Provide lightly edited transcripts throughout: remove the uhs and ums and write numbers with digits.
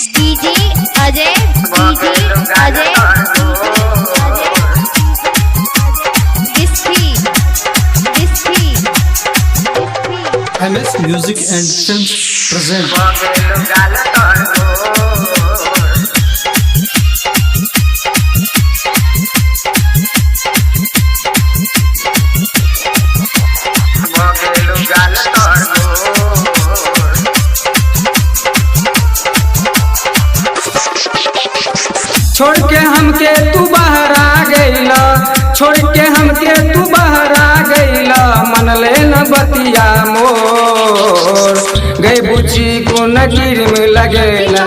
DJ Ajay MS Music and Films present छोड़ के हमके तू बाहर आ गईला, छोड़ के हमके तू बाहर आ गईला, मन ले न बतिया मोर गए बुची को नकीर में लगेला,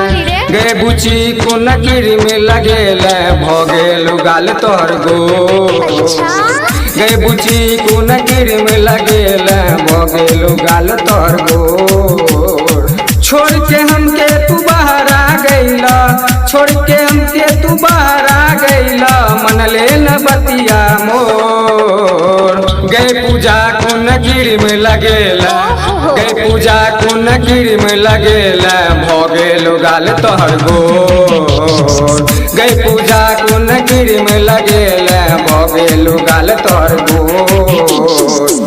गए बुची को नकीर में लगेला, भोगेलु गाल तोहर गोर गए बुची को नकीर में लगेला, भोगेलु गाल तोहर गोर छोड़ के हमके तू बाहर आ गईला, छोड़ के हमके तू बाहर आ गईला, मन ले न बतिया मोर गए पूजा को नकीर में लगेला, गए पूजा को नकीर में लगेला, भोगेलु गाल तोहर गोर गए पूजा को नकीर में लगेला, भोगेलु गाल तोहर गोर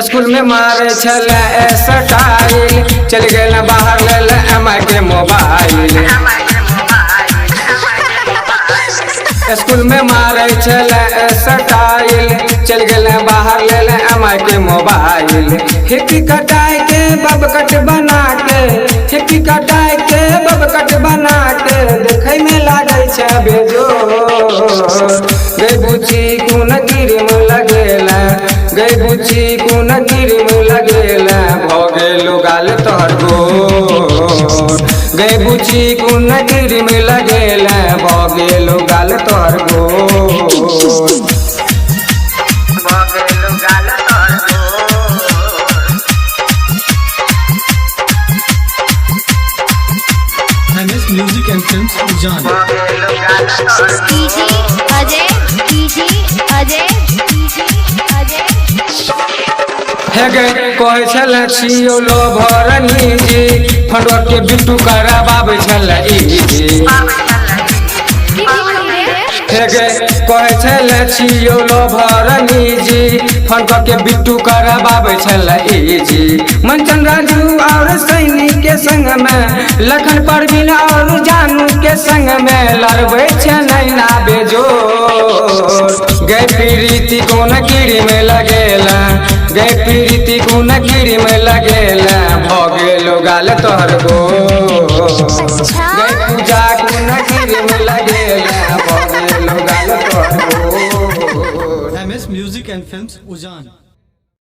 स्कूल में मारे छले स्टाइल, चल गए बाहर ले एमआई के मोबाइल, स्कूल में मारे छले स्टाइल, चल गए बाहर ले एमआई के मोबाइल, हिप्पी कटाई के बब कट बना के, हिप्पी कटाई के बब कट बना के, देखे में लागे छे बेजोर गई बुची को नकीर में लगेला, गई बुची को नकीर में लगेला, भोगेलु गाल तोहर गोर गई बुची को नकीर में लगेला, भोगेलु गाल तोहर गोर MS Music and Films Ujan हे गए कहे छल छियो लो भरनी जी, फंडवा के बिट्टू कराबाबे छल ई हे गए कहे छल छियो लो भरनी जी, फंडवा के बिट्टू कराबाबे छल ई जी, मंचन राजू और सैनी के संग में, लखन परवीन और जानू के संग में, लड़बे छे नैना बेजोर गए प्रीति को नकीर में लगेला, गए प्रीति को नकीर में लगेला, भोगेलु गाल तोहर गोर गए पूजा को नकीर में लगेला, भोगेलु गाल तोहर गोर MS Music and Films Ujan